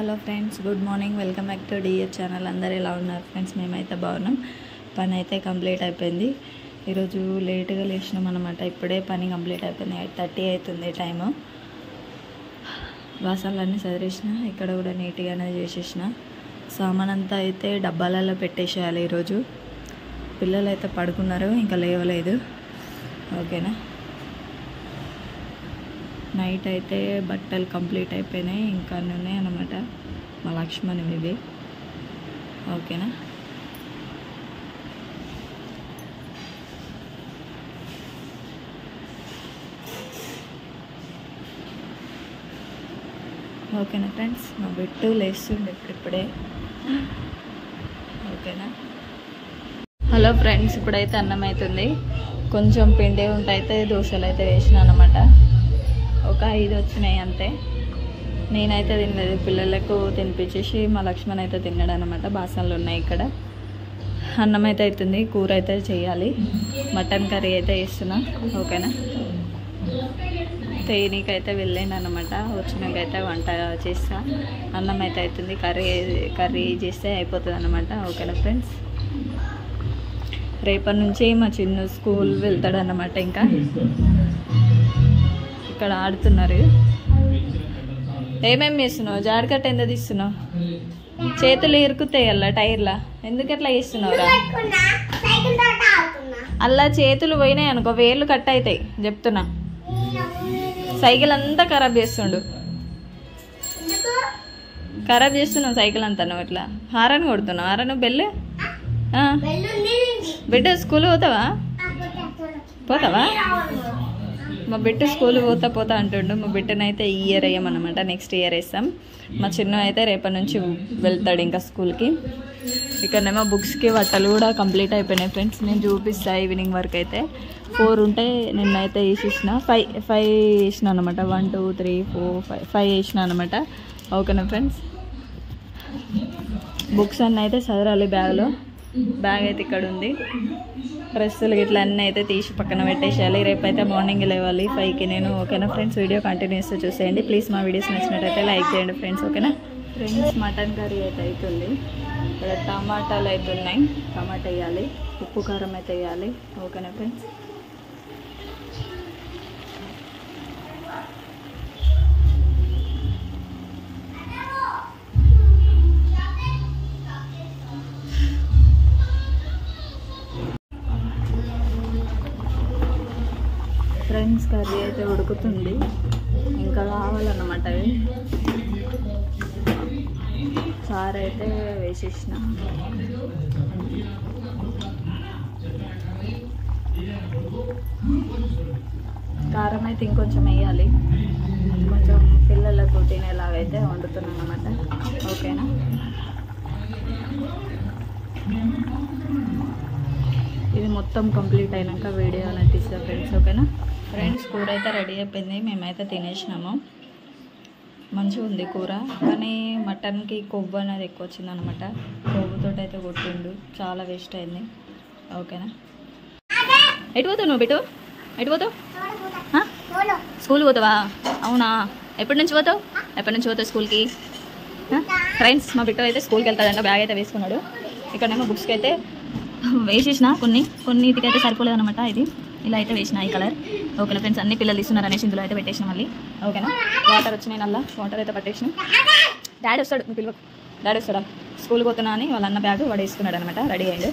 Hello friends, good morning. Welcome back to DS channel. అందరు ఎలా ఉన్నారు ఫ్రెండ్స్? మేమైతే బాగున్నాం. పని అయితే కంప్లీట్ అయిపోయింది. ఈరోజు లేట్గా లేచినాం అనమాట. ఇప్పుడే పని కంప్లీట్ అయిపోయింది. 8:30 అవుతుంది టైము. బాసనలన్నీ సదిరేసిన, ఇక్కడ కూడా నీట్గానే చేసేసిన. సామాన్ అంతా అయితే డబ్బాలలో పెట్టేసేయాలి. ఈరోజు పిల్లలు అయితే పడుకున్నారు, ఇంకా లేవలేదు. ఓకేనా. నైట్ అయితే బట్టలు కంప్లీట్ అయిపోయినాయి, ఇంకా అన్నీ ఉన్నాయి అన్నమాట. మా లక్ష్మణ్ ఇవి. ఓకేనా. ఓకేనా ఫ్రెండ్స్, మా బిట్టు లేస్తుండే ఇప్పుడే. ఓకేనా. హలో ఫ్రెండ్స్, ఇప్పుడైతే అన్నం అవుతుంది. కొంచెం పిండి అయితే దోశలు అయితే వేసిన అనమాట. ఒక 5 వచ్చినాయి అంతే. నేనైతే తినలేదు, పిల్లలకు తినిపించేసి మా లక్ష్మణ్ అయితే తిన్నాడు అనమాట. బాసనలు ఉన్నాయి ఇక్కడ. అన్నం అయితే అవుతుంది, కూర అయితే చేయాలి. మటన్ కర్రీ అయితే వేస్తున్నా. ఓకేనా. తేనీకైతే వెళ్ళాను అనమాట. వచ్చినాకైతే వంట చేస్తా. అన్నం అయితే అవుతుంది, కర్రీ చేస్తే అయిపోతుంది అనమాట. ఓకేనా ఫ్రెండ్స్. రేపటి నుంచి మా చిన్న స్కూల్ వెళ్తాడు అన్నమాట. ఇంకా ఇక్కడ ఆడుతున్నారు. ఏమేమి చేస్తున్నావు? జాడకట్ట ఎంత తీస్తున్నావు? చేతులు ఇరుకుతాయి అలా టైర్లా. ఎందుకు ఎట్లా చేస్తున్నావురా? అలా చేతులు పోయినాయి అనుకో, వేళ్ళు కట్ అవుతాయి చెప్తున్నా. సైకిల్ అంతా ఖరాబ్ చేస్తుండు. ఖరాబ్ చేస్తున్నావు సైకిల్ అంతా. నువ్వు ఇట్లా హారన్ కొడుతున్నావు. Horn bell. బిడ్డ స్కూల్ పోతావా? మా బిడ్డ స్కూల్ పోతా అంటుండు. మా బిడ్డనైతే ఈ ఇయర్ వేయమన్నమాట. నెక్స్ట్ ఇయర్ వేస్తాం. మా చిన్న అయితే రేపటి నుంచి వెళ్తాడు ఇంకా స్కూల్కి. ఇక్కడనేమో బుక్స్కి బట్టలు కూడా కంప్లీట్ అయిపోయినాయి ఫ్రెండ్స్. నేను చూపిస్తాను ఈవినింగ్ వరకు అయితే. 4 ఉంటే నిన్నైతే వేసేసిన. 5 వేసిన అనమాట. 1 2 3 4 5 వేసిన అనమాట. ఓకేనా ఫ్రెండ్స్. బుక్స్ అన్నీ అయితే చదరాలి బ్యాగ్లో. బ్యాగ్ అయితే ఇక్కడ ఉంది. డ్రెస్సులు ఇట్లా అన్నీ అయితే తీసి పక్కన పెట్టేసేయాలి. రేపైతే మార్నింగ్ లేవాలి 5కి నేను. ఓకేనా ఫ్రెండ్స్. వీడియో కంటిన్యూస్గా చూసేయండి ప్లీజ్. మా వీడియోస్ నచ్చినట్టయితే లైక్ చేయండి ఫ్రెండ్స్. ఓకేనా ఫ్రెండ్స్. మటన్ కర్రీ అయితే అవుతుంది. ఇక్కడ టమాటాలు అయితే ఉన్నాయి. టమాటా వేయాలి, ఉప్పు కారం అయితే వేయాలి. ఓకేనా ఫ్రెండ్స్. ఫ్రెండ్స్, కర్రీ అయితే ఉడుకుతుంది, ఇంకా కావాలన్నమాట. అవి సార్ అయితే వేసేసిన. కారం అయితే ఇంకొంచెం వేయాలి. కొంచెం పిల్లలకు తినేలాగైతే వండుతున్నాను అన్నమాట. ఓకేనా. ఇది మొత్తం కంప్లీట్ అయినాక వీడియో అనేది తీస్తా ఫ్రెండ్స్. ఓకేనా ఫ్రెండ్స్. కూర అయితే రెడీ అయిపోయింది. మేమైతే తినేసినాము. మంచిగా ఉంది కూర, కానీ మటన్కి కొవ్వు అనేది ఎక్కువ వచ్చిందనమాట. కొవ్వుతో అయితే కొట్టిండు, చాలా వేస్ట్ అయింది. ఓకేనా. ఎటు పోతావు నువ్వు? బిట్టు ఎటు పోతావు? స్కూల్ పోతావా? అవునా. ఎప్పటి నుంచి పోతావు స్కూల్కి? ఫ్రెండ్స్, మా బిట్టు అయితే స్కూల్కి వెళ్తాడంట. బ్యాగ్ అయితే వేసుకున్నాడు. ఇక్కడేమో బుక్స్కి అయితే వేసేసిన. కొన్నిటికి అయితే సరిపోలేదు అనమాట. ఇది ఇలా అయితే వేసిన ఈ కలర్. ఓకేనా ఫ్రెండ్స్. అన్ని పిల్లలు తీస్తున్నారు అనేసి ఇందులో అయితే పెట్టేసిన మళ్ళీ. ఓకేనా. వాటర్ వచ్చినాయి, నల్ల వాటర్ అయితే పట్టేసిన. డాడీ వస్తాడు, మీ పిల్లలు డాడీ వస్తాడా? స్కూల్కి పోతున్నా అని వాళ్ళ అన్న బ్యాగ్ వాడు వేసుకున్నాడు అనమాట. రెడీ అయ్యాడు.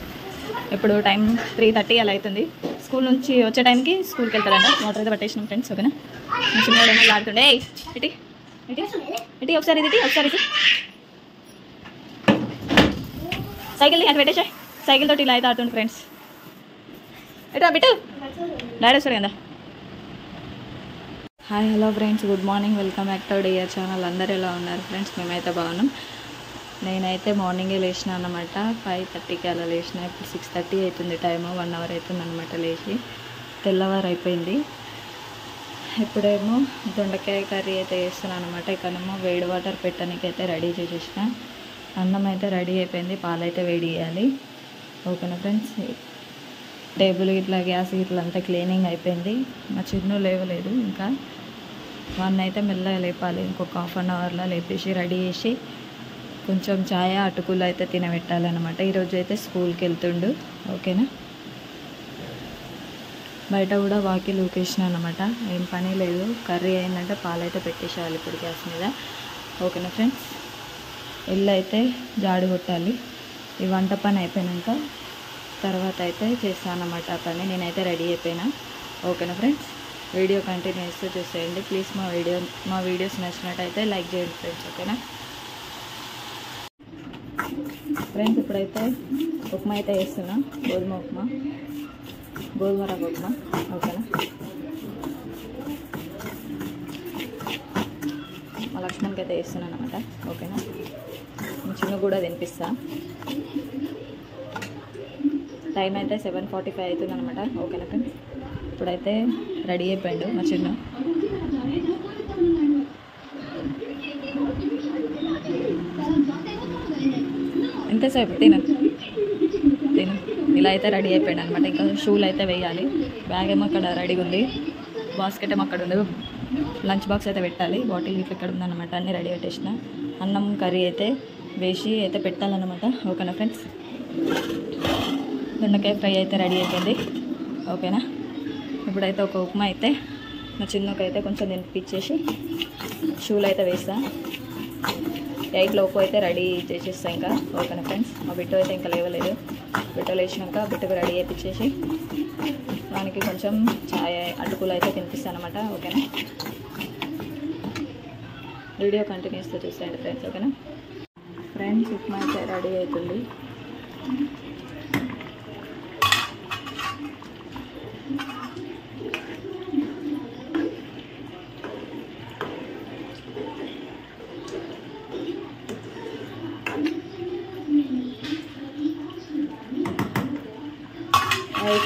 ఇప్పుడు టైం 3:30 అలా అవుతుంది. స్కూల్ నుంచి వచ్చే టైంకి స్కూల్కి వెళ్తాడంట. వాటర్ అయితే పట్టేసినాం ఫ్రెండ్స్. ఓకేనా. చిన్నవాడు ఏమో ఆడుతుండే. ఇటీ ఒకసారి ఇది సైకిల్ని అటు పెట్టేసా. సైకిల్ తోటి ఇలా అయితే ఆడుతుండే ఫ్రెండ్స్. ఎటా బిట్టు, డాడీ వస్తాడు కదా. Hi hello friends, good morning. Welcome back to DS channel. అందరు ఎలా ఉన్నారు ఫ్రెండ్స్? మేమైతే బాగున్నాం. నేనైతే మార్నింగే లేచిన అన్నమాట. 5:30కి అలా లేచిన. ఇప్పుడు 6:30 అవుతుంది టైము. 1 అవర్ అవుతుంది అనమాట లేచి. తెల్లవారు అయిపోయింది. ఇప్పుడేమో దొండకాయ కర్రీ అయితే వేస్తున్నాను అనమాట. ఇక్కడేమో వేడి వాటర్ పెట్టడానికి అయితే రెడీ చేసేసిన. అన్నం అయితే రెడీ అయిపోయింది. పాలు అయితే వేడి చేయాలి. ఓకేనా ఫ్రెండ్స్. టేబుల్ ఇట్లా గ్యాస్ ఇట్లా అంతా క్లీనింగ్ అయిపోయింది. మా చిన్ను లేవలేదు ఇంకా. వాడిని అయితే మెల్లగా లేపాలి. ఇంకొక హాఫ్ అన్ అవర్లో లేపేసి రెడీ చేసి కొంచెం ఛాయ అటుకులు అయితే తినబెట్టాలన్నమాట. ఈరోజు అయితే స్కూల్కి వెళ్తుండు. ఓకేనా. బయట కూడా వాకి లూకేసిన అనమాట. ఏం పని లేదు. కర్రీ అయిందంటే పాలైతే పెట్టేసేయాలి ఇప్పుడు గ్యాస్ మీద. ఓకేనా ఫ్రెండ్స్. ఇల్లు అయితే జాడు కొట్టాలి. ఈ వంట పని అయిపోయాక తర్వాత అయితే చేస్తాను అన్నమాట ఆ పని. నేనైతే రెడీ అయిపోయినా. ఓకేనా ఫ్రెండ్స్. వీడియో కంటిన్యూ చేస్తూ చూసేయండి ప్లీజ్. మా వీడియోస్ నచ్చినట్టయితే లైక్ చేయండి ఫ్రెండ్స్. ఓకేనా ఫ్రెండ్స్. ఇప్పుడైతే ఉప్మా అయితే వేస్తున్నా. గోధుమ రవ్వ ఉప్మా. ఓకేనా. మా లక్ష్మణ్కి అయితే వేస్తున్నాను అనమాట. ఓకేనా. చిన్న కూడా తినిపిస్తా. టైం అయితే 7:45 అవుతుంది అనమాట. ఓకేనా ఫ్రెండ్స్. ఇప్పుడైతే రెడీ అయిపోయాడు మా చిన్న. ఎంతసేపు తిను ఇలా అయితే రెడీ అయిపోయాడు అనమాట. ఇంకా షూలు అయితే వేయాలి. బ్యాగ్ ఏమో అక్కడ రెడీగా ఉంది. బాస్కెట్ ఏమో అక్కడ ఉంది. లంచ్ బాక్స్ అయితే పెట్టాలి. బాటిల్ ఇట్లా ఇక్కడ ఉందన్నమాట. అన్నీ రెడీ పెట్టేసిన. అన్నం కర్రీ అయితే వేసి అయితే పెట్టాలన్నమాట. ఓకేనా ఫ్రెండ్స్. దొండకాయ ఫ్రై అయితే రెడీ అయిపోయింది. ఓకేనా. ఇప్పుడైతే ఒక ఉప్మా అయితే మా చిన్నకైతే కొంచెం తినిపించేసి షూలు అయితే వేస్తా. 8 లోపు అయితే రెడీ చేసేస్తా ఇంకా. ఓకేనా ఫ్రెండ్స్. మా బిట్టు అయితే ఇంకా లేవలేదు. బిట్టు లేచినాక బిట్టుకు రెడీ చేయించేసి దానికి కొంచెం ఛాయ్ అటుకులు అయితే తినిపిస్తాను అనమాట. ఓకేనా. వీడియో కంటిన్యూస్తో చూసేయండి ఫ్రెండ్స్. ఓకేనా ఫ్రెండ్స్. ఉప్మా అయితే రెడీ అవుతుంది.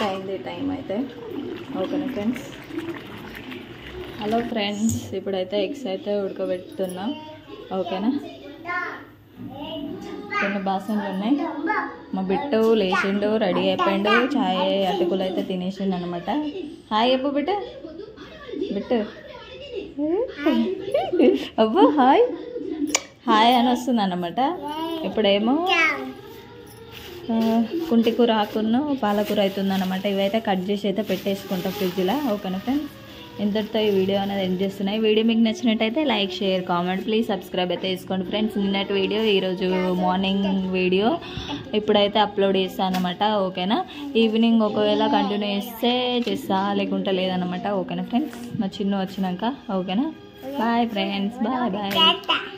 అయింది టైం అయితే. ఓకేనా ఫ్రెండ్స్. Hello friends. ఇప్పుడైతే ఎగ్స్ అయితే ఉడకబెడుతున్నాం. ఓకేనా. కొన్ని బాసనలు ఉన్నాయి. మా బిట్టు లేచిండు, రెడీ అయిపోయిండు. ఛాయ్ అటుకులు అయితే తినేసిండు అనమాట. హాయ్ చెప్పు బిట్టు. అబ్బో హాయ్ అని వస్తుంది అన్నమాట. ఇప్పుడేమో కుంటి కూర ఆకును పాలకూర అవుతుందన్నమాట. ఇవైతే కట్ చేసి అయితే పెట్టేసుకుంటాం ఫ్రిడ్జ్లో. ఓకేనా ఫ్రెండ్స్. ఇంతటితో ఈ వీడియో అనేది ఎండ్ చేస్తున్నాయి. వీడియో మీకు నచ్చినట్టయితే like share comment please subscribe అయితే చేసుకోండి ఫ్రెండ్స్. నిన్నటి వీడియో ఈరోజు మార్నింగ్ వీడియో ఇప్పుడైతే అప్లోడ్ చేస్తాను అనమాట. ఓకేనా. ఈవినింగ్ ఒకవేళ కంటిన్యూ చేస్తా లేకుంటే లేదనమాట. ఓకేనా ఫ్రెండ్స్. మా చిన్న వచ్చినాక. ఓకేనా. Bye friends. బాయ్.